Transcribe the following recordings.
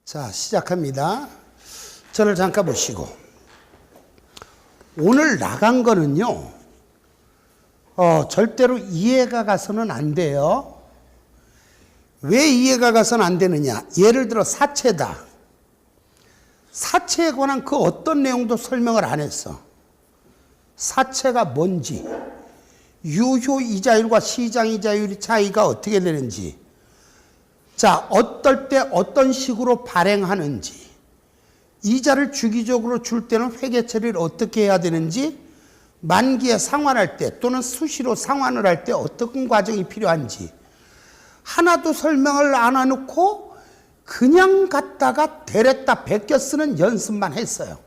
자, 시작합니다. 저를 잠깐 보시고. 오늘 나간 거는요, 절대로 이해가 가서는 안 돼요. 왜 이해가 가서는 안 되느냐? 예를 들어 사채다. 사채에 관한 그 어떤 내용도 설명을 안 했어. 사채가 뭔지, 유효이자율과 시장이자율의 차이가 어떻게 되는지, 자, 어떨 때 어떤 식으로 발행하는지, 이자를 주기적으로 줄 때는 회계 처리를 어떻게 해야 되는지, 만기에 상환할 때 또는 수시로 상환을 할 때 어떤 과정이 필요한지 하나도 설명을 안 해놓고 그냥 갖다가 데렸다 베껴 쓰는 연습만 했어요.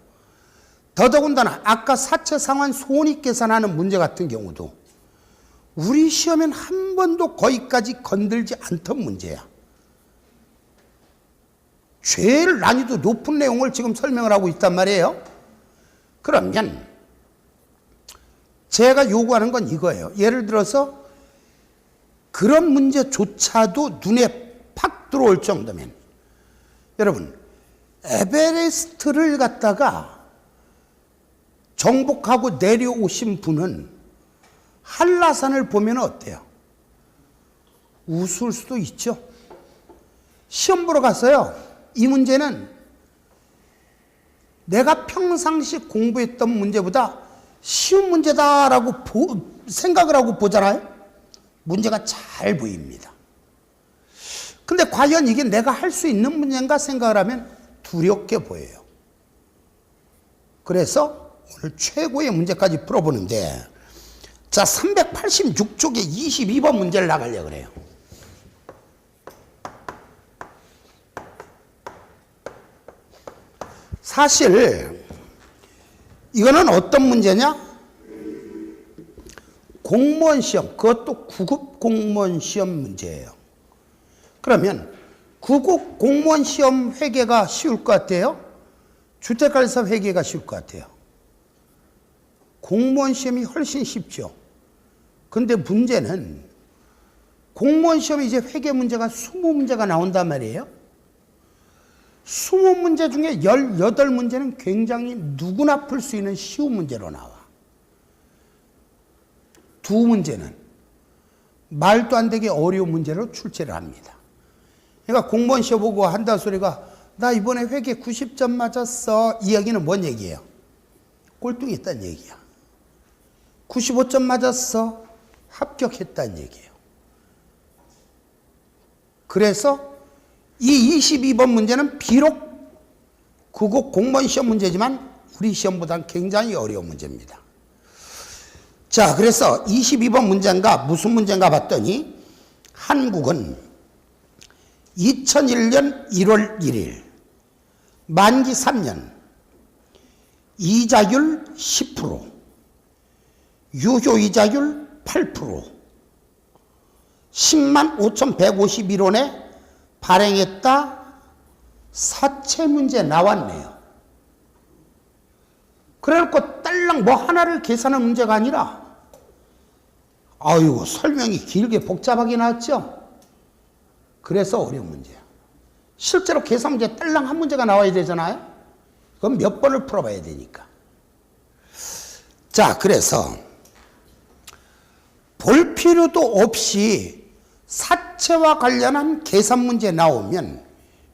더더군다나 아까 사채 상환 손익 계산하는 문제 같은 경우도 우리 시험엔 한 번도 거기까지 건들지 않던 문제야. 제일 난이도 높은 내용을 지금 설명을 하고 있단 말이에요. 그러면 제가 요구하는 건 이거예요. 예를 들어서 그런 문제조차도 눈에 팍 들어올 정도면, 여러분, 에베레스트를 갖다가 정복하고 내려오신 분은 한라산을 보면 어때요? 웃을 수도 있죠. 시험 보러 갔어요. 이 문제는 내가 평상시 공부했던 문제보다 쉬운 문제다라고 생각을 하고 보잖아요. 문제가 잘 보입니다. 근데 과연 이게 내가 할 수 있는 문제인가 생각을 하면 두렵게 보여요. 그래서 오늘 최고의 문제까지 풀어보는데, 자, 386쪽에 22번 문제를 나가려고 그래요. 사실 이거는 어떤 문제냐? 공무원 시험, 그것도 9급 공무원 시험 문제예요. 그러면 9급 공무원 시험 회계가 쉬울 것 같아요? 주택관리사 회계가 쉬울 것 같아요? 공무원 시험이 훨씬 쉽죠. 근데 문제는 공무원 시험에 이제 회계 문제가 20문제가 나온단 말이에요. 20문제 중에 18문제는 굉장히 누구나 풀 수 있는 쉬운 문제로 나와. 2문제는 말도 안 되게 어려운 문제로 출제를 합니다. 그러니까 공무원 시험 보고 한다 소리가 나 이번에 회계 90점 맞았어. 이 얘기는 뭔 얘기예요? 꼴등이 있다는 얘기야. 95점 맞았어. 합격했다는 얘기예요. 그래서 이 22번 문제는 비록 그거 공무원 시험 문제지만 우리 시험보다는 굉장히 어려운 문제입니다. 자, 그래서 22번 문제인가 무슨 문제인가 봤더니 한국은 2001년 1월 1일 만기 3년 이자율 10%, 유효이자율 8%, 10만 5,151원에 발행했다. 사채 문제 나왔네요. 그래놓고 딸랑 뭐 하나를 계산하는 문제가 아니라, 아이고, 설명이 길게 복잡하게 나왔죠? 그래서 어려운 문제야. 실제로 계산 문제 딸랑 한 문제가 나와야 되잖아요? 그럼 몇 번을 풀어봐야 되니까. 자, 그래서 볼 필요도 없이 사채와 관련한 계산 문제 나오면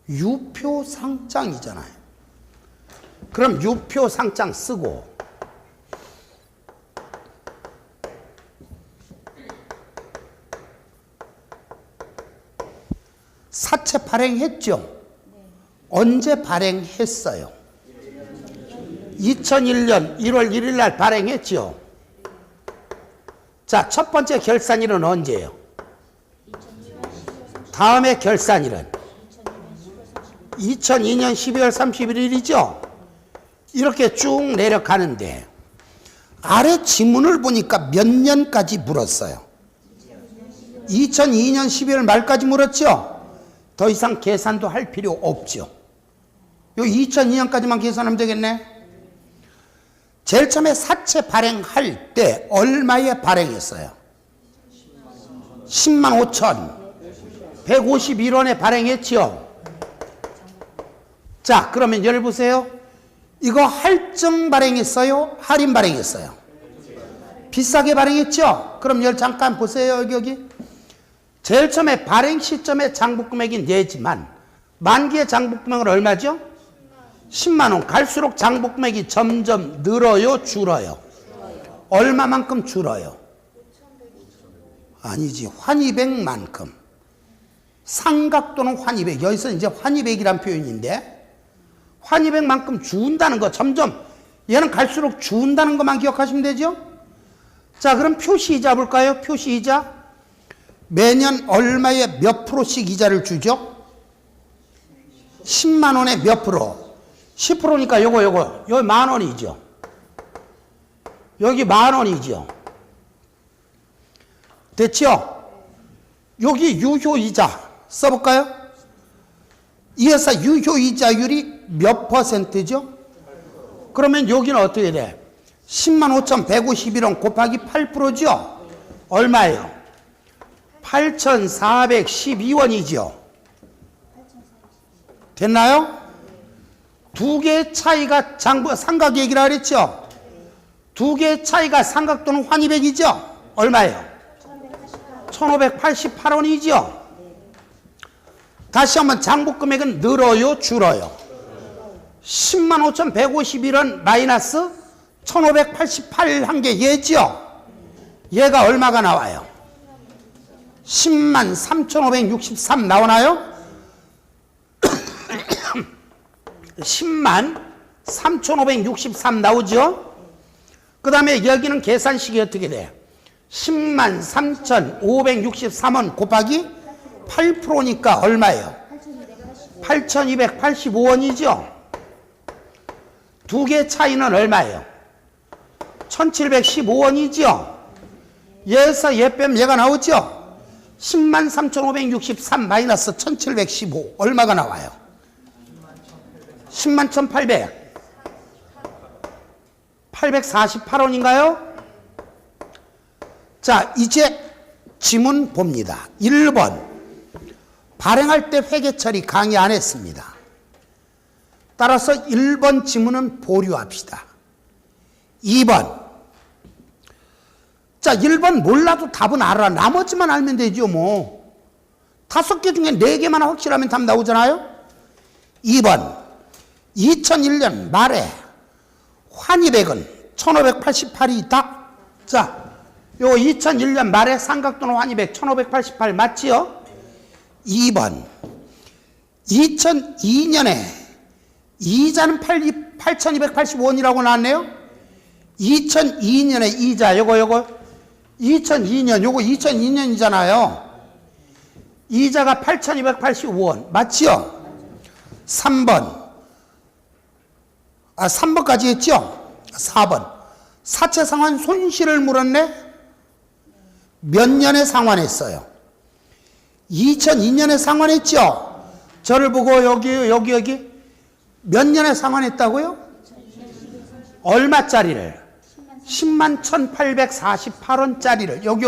유표상장이잖아요. 그럼 유표상장 쓰고 사채 발행했죠? 네. 언제 발행했어요? 2001년 1월 1일 날 발행했죠? 자, 첫 번째 결산일은 언제예요? 다음에 결산일은 2002년 12월 31일이죠? 이렇게 쭉 내려가는데 아래 지문을 보니까 몇 년까지 물었어요? 2002년 12월 말까지 물었죠? 더 이상 계산도 할 필요 없죠. 요 2002년까지만 계산하면 되겠네. 제일 처음에 사채 발행할 때 얼마에 발행했어요? 10만 5천 151원에 발행했죠. 자, 그러면 열 보세요. 이거 할증 발행했어요? 할인 발행했어요? 비싸게 발행했죠? 그럼 열 잠깐 보세요. 여기. 제일 처음에 발행 시점에 장부 금액이 내지만 만기의 장부 금액은 얼마죠? 10만 원. 갈수록 장부 금액이 점점 늘어요? 줄어요? 얼마만큼 줄어요? 아니지. 환입액만큼. 상각 또는 환입액. 여기서 이제 환입액이란 표현인데 환입액만큼 준다는 거. 점점 얘는 갈수록 준다는 것만 기억하시면 되죠? 자, 그럼 표시이자 볼까요? 표시이자. 매년 얼마의 몇 프로씩 이자를 주죠? 10만 원에 몇 프로? 10%니까 여기 만 원이죠. 여기 만 원이죠. 됐죠? 여기 유효이자 써볼까요? 이 회사 유효이자율이 몇 %죠? 그러면 여기는 어떻게 돼? 105,151원 곱하기 8%죠? 얼마예요? 8,412원이죠. 됐나요? 두 개의 차이가 상각 얘기라 그랬죠? 두 개의 차이가 상각 또는 환입액이죠? 얼마예요? 1,588원이죠? 다시 한번 장부 금액은 늘어요? 줄어요? 105,151원 마이너스 1,588 한 게 얘죠? 얘가 얼마가 나와요? 103,563 나오나요? 103,563 나오죠? 그 다음에 여기는 계산식이 어떻게 돼? 103,563원 곱하기 8%니까 얼마예요? 8,285원이죠? 두 개 차이는 얼마예요? 1,715원이죠? 얘에서 얘 빼면 얘가 나오죠? 103,563 마이너스 1,715 얼마가 나와요? 101,800 848원인가요? 자, 이제 지문 봅니다. 1번 발행할 때 회계처리 강의 안 했습니다. 따라서 1번 지문은 보류합시다. 2번 자, 1번 몰라도 답은 알아. 나머지만 알면 되죠 뭐. 5개 중에 4개만 확실하면 답 나오잖아요. 2번 2001년 말에 환입액은 1,588이 있다. 자, 요 2001년 말에 상각 또는 환입액 1,588 맞지요? 2번 2002년에 이자는 8,285원이라고 나왔네요. 2002년에 이자 요거 2002년 요거 2002년이잖아요. 이자가 8,285원 맞지요? 3번까지 했죠? 4번 사채 상환 손실을 물었네. 몇 년에 상환했어요? 2002년에 상환했죠? 저를 보고 여기 몇 년에 상환했다고요? 얼마짜리를? 101,848원짜리를 여기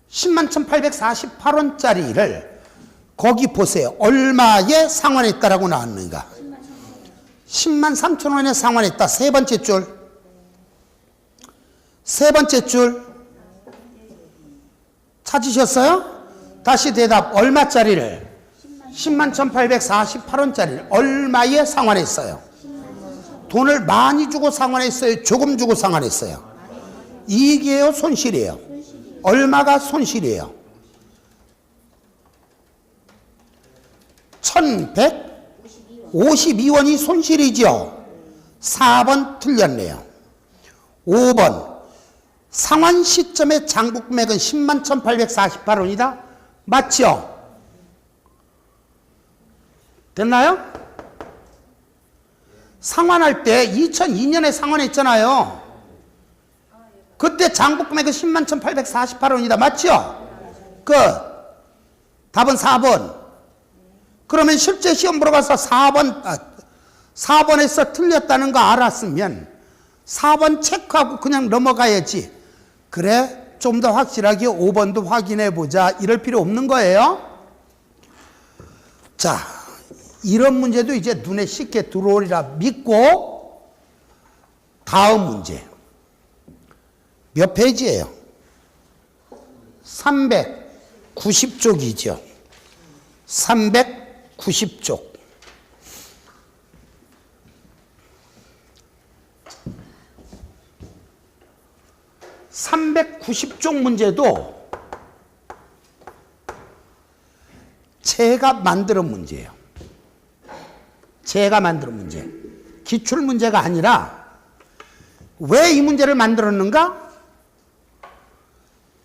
101,848원짜리를 거기 보세요. 얼마에 상환했다라고 나왔는가? 103,000원에 상환했다. 세 번째 줄 찾으셨어요? 다시 대답. 얼마짜리를? 101,848원짜리를 얼마에 상환했어요? 돈을 많이 주고 상환했어요? 조금 주고 상환했어요? 이익이에요? 손실이에요? 얼마가 손실이에요? 1,152원이 손실이죠? 4번 틀렸네요. 5번 상환 시점의 장부 금액은 101,848원이다. 맞죠? 됐나요? 상환할 때 2002년에 상환했잖아요. 그때 장부 금액은 101,848원이다. 맞죠? 답은 4번. 그러면 실제 시험 보러 가서 4번에서 틀렸다는 거 알았으면 4번 체크하고 그냥 넘어가야지. 그래, 좀 더 확실하게 5번도 확인해 보자. 이럴 필요 없는 거예요. 자, 이런 문제도 이제 눈에 쉽게 들어오리라 믿고, 다음 문제. 몇 페이지예요? 390쪽이죠. 390쪽. 390쪽 문제도 제가 만드는 문제예요. 제가 만드는 문제. 기출 문제가 아니라 왜 이 문제를 만들었는가?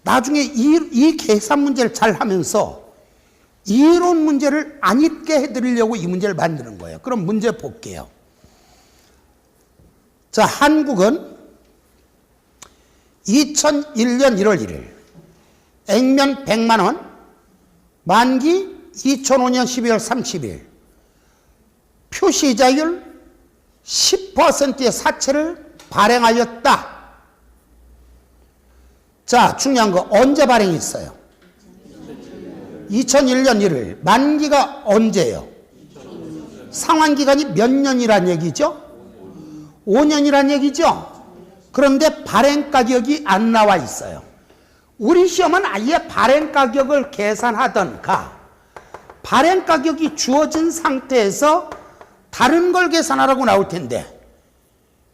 나중에 이 계산 문제를 잘 하면서 이론 문제를 안 잊게 해드리려고 이 문제를 만드는 거예요. 그럼 문제 볼게요. 자, 한국은 2001년 1월 1일 액면 100만 원, 만기 2005년 12월 30일, 표시이자율 10%의 사채를 발행하였다. 자, 중요한 거 언제 발행했어요? 2001년 1일. 만기가 언제예요? 상환기간이 몇 년이란 얘기죠? 5년이란 얘기죠? 그런데 발행 가격이 안 나와 있어요. 우리 시험은 아예 발행 가격을 계산하던가 발행 가격이 주어진 상태에서 다른 걸 계산하라고 나올 텐데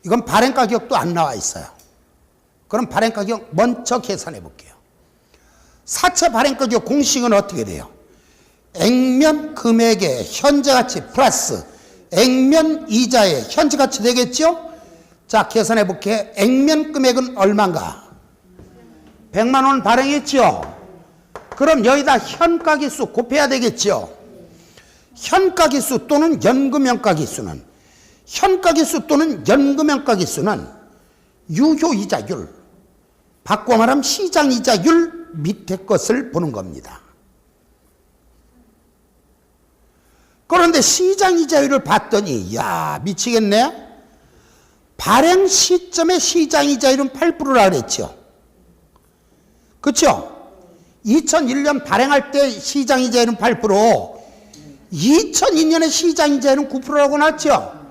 이건 발행 가격도 안 나와 있어요. 그럼 발행 가격 먼저 계산해 볼게요. 사채 발행 가격 공식은 어떻게 돼요? 액면 금액의 현재가치 플러스 액면 이자의 현재가치 되겠죠? 자, 계산해 볼게요. 액면 금액은 얼마인가? 100만 원 발행했죠? 그럼 여기다 현가기수 곱해야 되겠죠? 현가기수 또는 연금현가기수는 현가기수 또는 연금현가기수는 유효이자율, 바꿔 말하면 시장이자율 밑에 것을 보는 겁니다. 그런데 시장이자율을 봤더니 야 미치겠네. 발행 시점의 시장이자율은 8%라 그랬죠. 그렇죠? 2001년 발행할 때 시장이자율은 8%, 2002년에 시장이자율은 9%라고 나왔죠.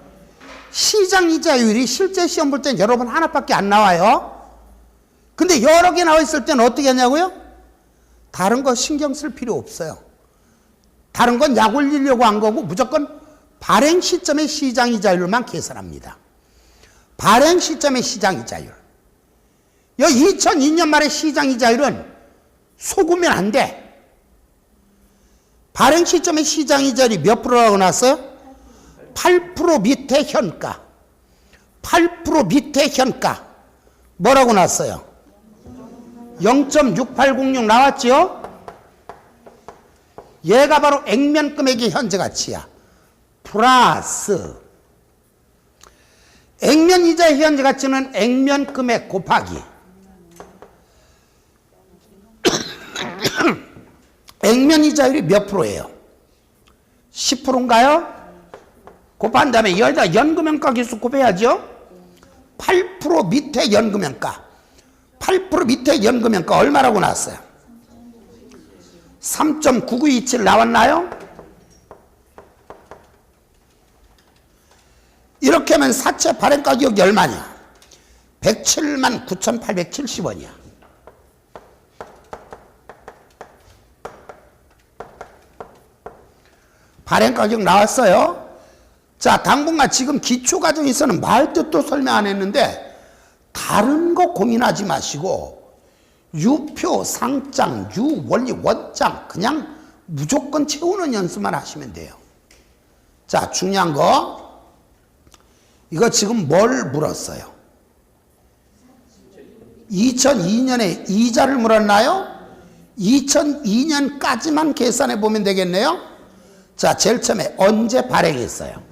시장이자율이 실제 시험 볼 땐 여러분 하나밖에 안 나와요. 근데 여러 개 나와 있을 때는 어떻게 하냐고요? 다른 거 신경 쓸 필요 없어요. 다른 건 약 올리려고 한 거고 무조건 발행 시점의 시장이자율만 계산합니다. 발행 시점의 시장이자율. 여기 2002년 말의 시장이자율은 속으면 안 돼. 발행 시점의 시장이자율이 몇 프로라고 나왔어요? 8% 밑에 현가. 8% 밑에 현가. 뭐라고 나왔어요? 0.6806 나왔죠? 얘가 바로 액면 금액의 현재 가치야. 플러스 액면 이자의 현재 가치는 액면 금액 곱하기 액면 이자율이 몇 프로예요? 10%인가요? 곱한 다음에 여기다 연금현가 기수 곱해야죠? 8% 밑에 연금현가. 8% 밑에 연금현가 얼마라고 나왔어요? 3.9927 나왔나요? 이렇게 하면 사채 발행 가격이 얼마냐? 107만 9,870원이야. 발행 가격 나왔어요. 자, 당분간 지금 기초과정에서는 말 뜻도 설명 안 했는데 다른 거 고민하지 마시고 유표, 상장, 유원리, 원장 그냥 무조건 채우는 연습만 하시면 돼요. 자, 중요한 거 이거 지금 뭘 물었어요? 2002년에 이자를 물었나요? 2002년까지만 계산해 보면 되겠네요. 자, 제일 처음에 언제 발행했어요?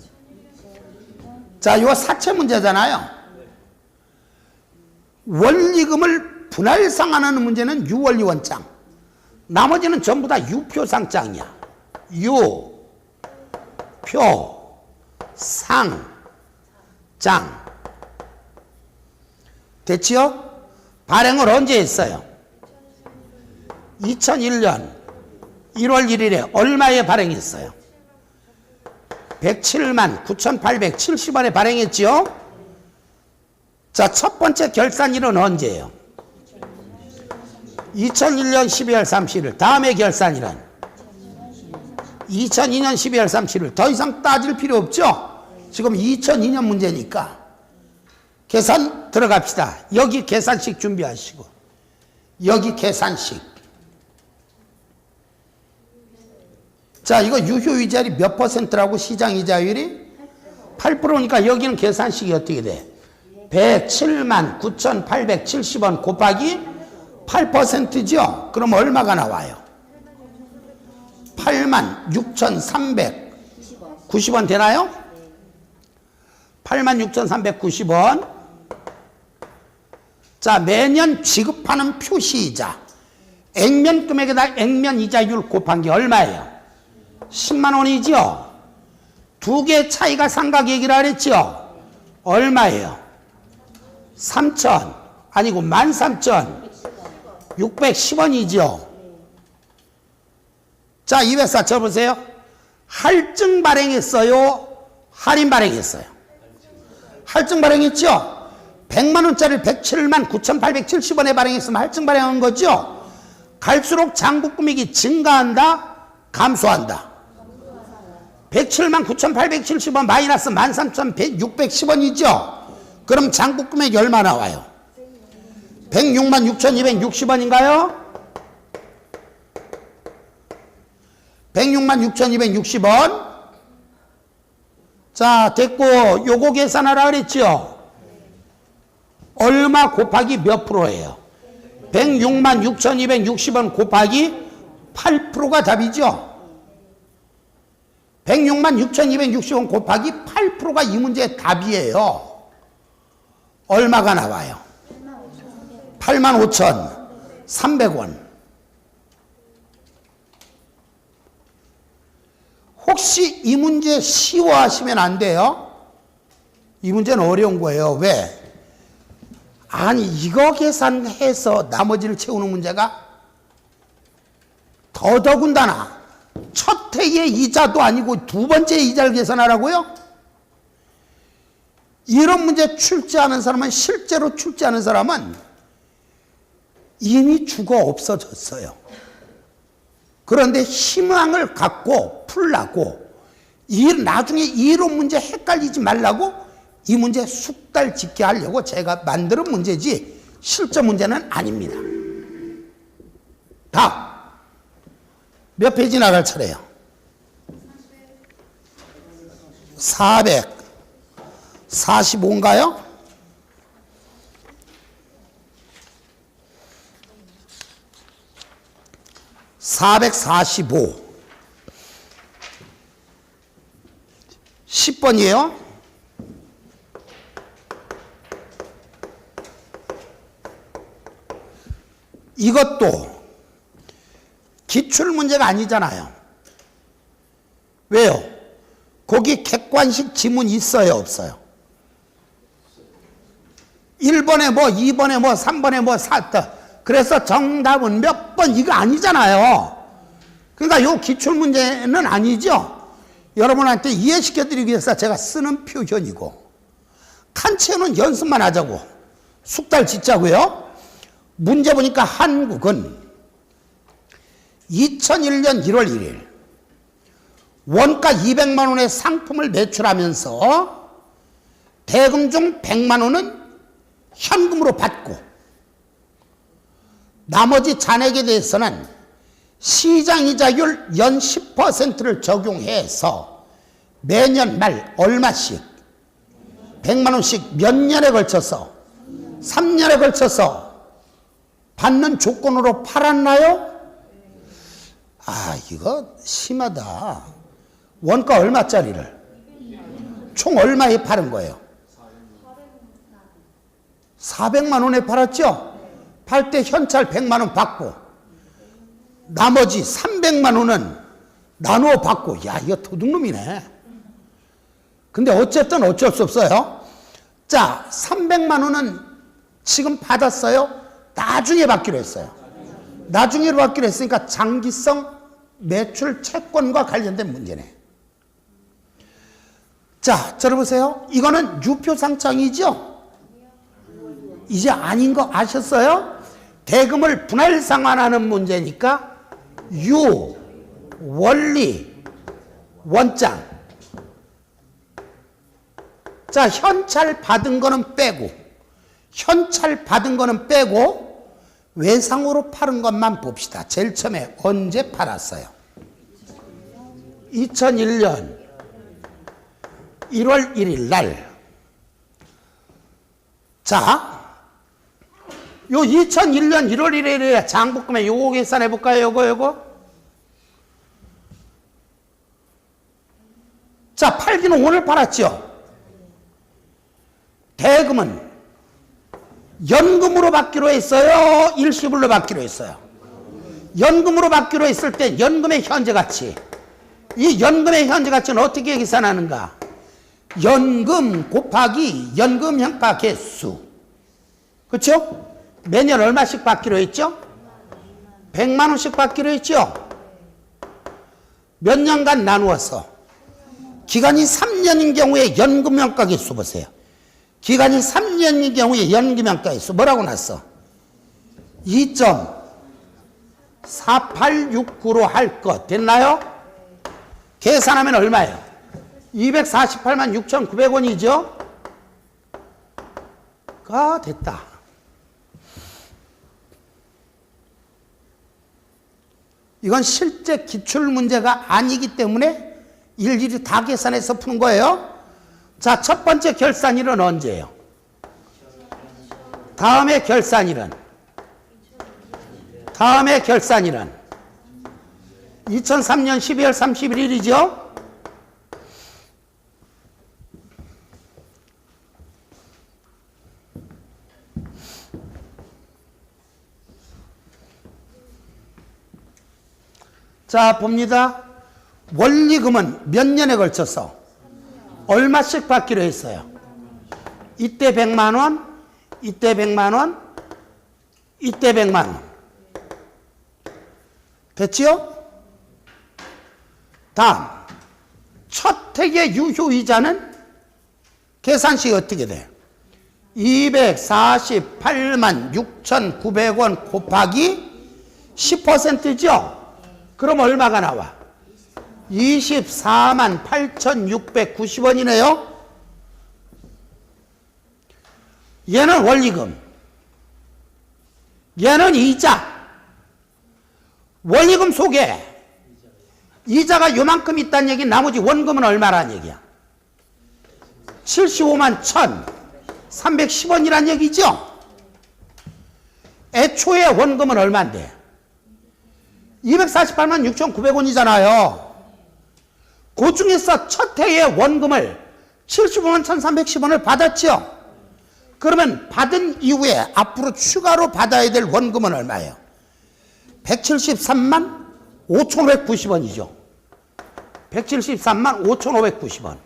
자, 이거 사채 문제잖아요. 원리금을 분할상환하는 문제는 유원리 원장. 나머지는 전부 다 유표상장이야. 유, 표, 상, 장. 됐지요? 발행을 언제 했어요? 2001년 1월 1일에 얼마에 발행했어요? 107만 9,870원에 발행했지요. 자, 첫 번째 결산일은 언제예요? 2001년 12월 31일. 다음에 결산일은 2002년 12월 31일. 더 이상 따질 필요 없죠? 지금 2002년 문제니까. 계산 들어갑시다. 여기 계산식 준비하시고, 여기 계산식. 자, 이거 유효이자율이 몇 %라고? 시장이자율이 8%니까 여기는 계산식이 어떻게 돼? 107만 9,870원 곱하기 8%죠? 그럼 얼마가 나와요? 8만 6,390원 되나요? 8만 6,390원. 자, 매년 지급하는 표시이자 액면 금액에다 액면 이자율 곱한 게 얼마예요? 10만 원이죠? 두 개 차이가 상가계획이라 그랬죠? 얼마예요? 3천, 아니고 13,610원이죠? 자, 이 회사 쳐보세요. 할증 발행했어요? 할인 발행했어요? 할증 발행했죠? 100만원짜리 107만 9,870원에 발행했으면 할증 발행한 거죠? 갈수록 잔고 금액이 증가한다? 감소한다? 107만 9,870원 마이너스 13,610원이죠? 그럼 잔고 금액이 얼마 나와요? 106만 6,260원인가요? 106만 6,260원. 자, 됐고, 요거 계산하라 그랬죠? 얼마 곱하기 몇 프로예요? 106만 6,260원 곱하기 8%가 답이죠? 106만 6,260원 곱하기 8%가 이 문제의 답이에요. 얼마가 나와요? 85,300원. 혹시 이 문제 쉬워하시면 안 돼요? 이 문제는 어려운 거예요. 왜? 아니, 이거 계산해서 나머지를 채우는 문제가 더더군다나 첫 해의 이자도 아니고 두 번째 이자를 계산하라고요? 이런 문제 출제하는 사람은, 실제로 출제하는 사람은 이미 죽어 없어졌어요. 그런데 희망을 갖고 풀라고, 나중에 이론 문제 헷갈리지 말라고 이 문제 숙달 짓게 하려고 제가 만드는 문제지 실제 문제는 아닙니다. 다음. 몇 페이지 나갈 차례요? 445인가요? 445. 10번이에요. 이것도 기출문제가 아니잖아요. 왜요? 거기 객관식 지문 있어요, 없어요? 1번에 뭐, 2번에 뭐, 3번에 뭐, 4번. 그래서 정답은 몇 번, 이거 아니잖아요. 그러니까 요 기출문제는 아니죠. 여러분한테 이해시켜드리기 위해서 제가 쓰는 표현이고, 칸체는 연습만 하자고, 숙달 짓자고요. 문제 보니까 한국은 2001년 1월 1일 원가 200만 원의 상품을 매출하면서 대금 중 100만 원은 현금으로 받고 나머지 잔액에 대해서는 시장이자율 연 10%를 적용해서 매년 말 얼마씩 100만 원씩 몇 년에 걸쳐서 3년에 걸쳐서 받는 조건으로 팔았나요? 아, 이거 심하다. 원가 얼마짜리를? 총 얼마에 파는 거예요? 400만 원에 팔았죠? 팔 때 현찰 100만 원 받고 나머지 300만 원은 나누어 받고, 야, 이거 도둑놈이네. 근데 어쨌든 어쩔 수 없어요. 자, 300만 원은 지금 받았어요? 나중에 받기로 했어요. 나중에 받기로 했으니까 장기성 매출 채권과 관련된 문제네. 자, 들어보세요. 이거는 유표상장이죠? 이제 아닌 거 아셨어요? 대금을 분할 상환하는 문제니까 유, 원리, 원장. 자, 현찰 받은 거는 빼고, 현찰 받은 거는 빼고 외상으로 팔은 것만 봅시다. 제일 처음에 언제 팔았어요? 2001년 1월 1일 날. 자, 요 2001년 1월 1일에 장부금액 요거 계산해 볼까요? 요거. 자, 팔기는 오늘 팔았죠? 대금은 연금으로 받기로 했어요? 일시불로 받기로 했어요? 연금으로 받기로 했을 때 연금의 현재 가치. 이 연금의 현재 가치는 어떻게 계산하는가? 연금 곱하기 연금 형파 개수. 그렇죠? 매년 얼마씩 받기로 했죠? 100만 원씩 받기로 했죠? 몇 년간 나누어서. 기간이 3년인 경우에 연금 형가 개수 보세요. 기간이 3년인 경우에 연금 형가 개수 뭐라고 났어? 2.4869로 할 것 됐나요? 계산하면 얼마예요? 248만 6,900원이죠? 가 됐다. 이건 실제 기출문제가 아니기 때문에 일일이 다 계산해서 푸는 거예요. 자, 첫 번째 결산일은 언제예요? 다음에 결산일은? 다음에 결산일은? 2003년 12월 31일이죠? 자, 봅니다. 원리금은 몇 년에 걸쳐서 얼마씩 받기로 했어요? 이때 100만 원, 이때 100만 원, 이때 100만 원. 됐지요? 다음, 첫 획의 유효이자는 계산식이 어떻게 돼요? 248만 6,900원 곱하기 10%죠? 그럼 얼마가 나와? 24만 8,690원이네요. 얘는 원리금. 얘는 이자. 원리금 속에 이자가 요만큼 있다는 얘기, 나머지 원금은 얼마라는 얘기야? 75만 1,310원이란 얘기죠? 애초에 원금은 얼마인데? 248만 6,900원이잖아요. 그 중에서 첫 해의 원금을 75만 1,310원을 받았죠? 그러면 받은 이후에 앞으로 추가로 받아야 될 원금은 얼마예요? 173만 5,590원이죠. 173만 5,590원.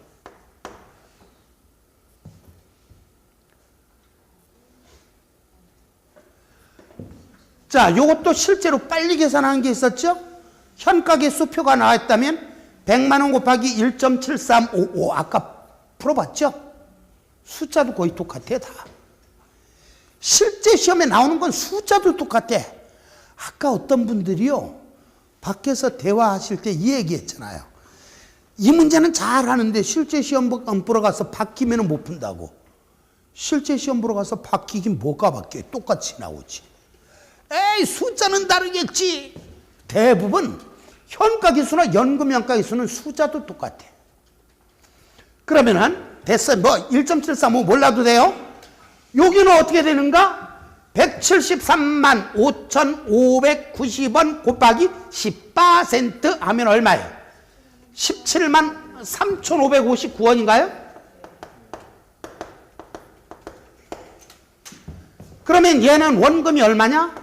자, 요것도 실제로 빨리 계산하는 게 있었죠? 현가계 수표가 나왔다면 100만 원 곱하기 1.7355 아까 풀어봤죠? 숫자도 거의 똑같아 다. 실제 시험에 나오는 건 숫자도 똑같아. 아까 어떤 분들이요, 밖에서 대화하실 때 이 얘기했잖아요. 이 문제는 잘 하는데 실제 시험 보러 가서 바뀌면 못 푼다고. 실제 시험 보러 가서 바뀌긴 뭐가 바뀌어요? 똑같이 나오지. 에이, 숫자는 다르겠지. 대부분 현가기수나 연금현가기수는 숫자도 똑같아. 그러면은 됐어요. 뭐 1.735 몰라도 돼요. 여기는 어떻게 되는가? 173만 5,590원 곱하기 10% 하면 얼마예요? 17만 3,559원인가요? 그러면 얘는 원금이 얼마냐?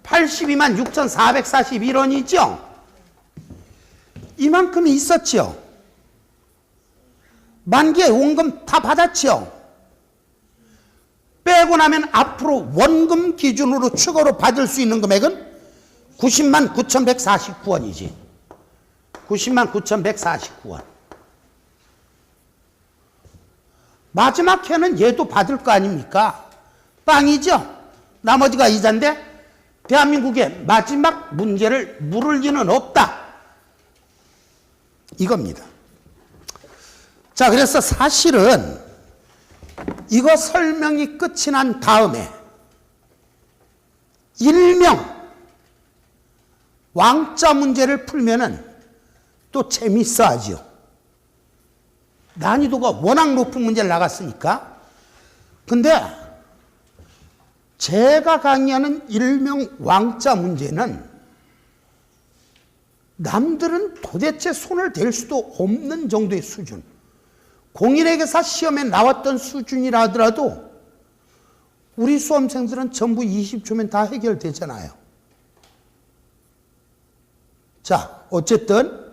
82만 6,441원이죠? 이만큼이 있었죠? 만기에 원금 다 받았죠? 빼고 나면 앞으로 원금 기준으로 추가로 받을 수 있는 금액은 90만 9,149원이지. 90만 9,149원. 마지막 해는 얘도 받을 거 아닙니까? 빵이죠? 나머지가 이자인데 대한민국의 마지막 문제를 물을 리는 없다. 이겁니다. 자, 그래서 사실은 이거 설명이 끝이 난 다음에 일명 왕자 문제를 풀면은 또 재밌어 하죠. 난이도가 워낙 높은 문제를 나갔으니까. 근데 제가 강의하는 일명 왕자 문제는 남들은 도대체 손을 댈 수도 없는 정도의 수준. 공인회계사 시험에 나왔던 수준이라 하더라도 우리 수험생들은 전부 20초면 다 해결되잖아요. 자, 어쨌든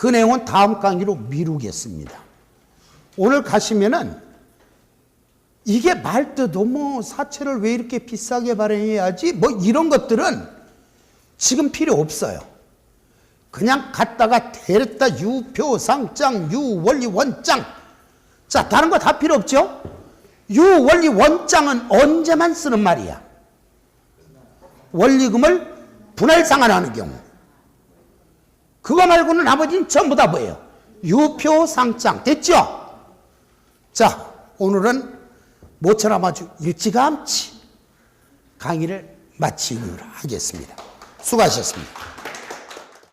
그 내용은 다음 강의로 미루겠습니다. 오늘 가시면은 이게 말뜻도 뭐 사채를 왜 이렇게 비싸게 발행해야지 뭐 이런 것들은 지금 필요 없어요. 그냥 갔다가 데렸다 유표, 상장, 유원리, 원장. 자, 다른 거 다 필요 없죠? 유원리, 원장은 언제만 쓰는 말이야? 원리금을 분할 상환하는 경우. 그거 말고는 나머지는 전부 다 뭐예요? 유표, 상장. 됐죠? 자, 오늘은 모처럼 아주 일찌감치 강의를 마치기로 하겠습니다. 수고하셨습니다.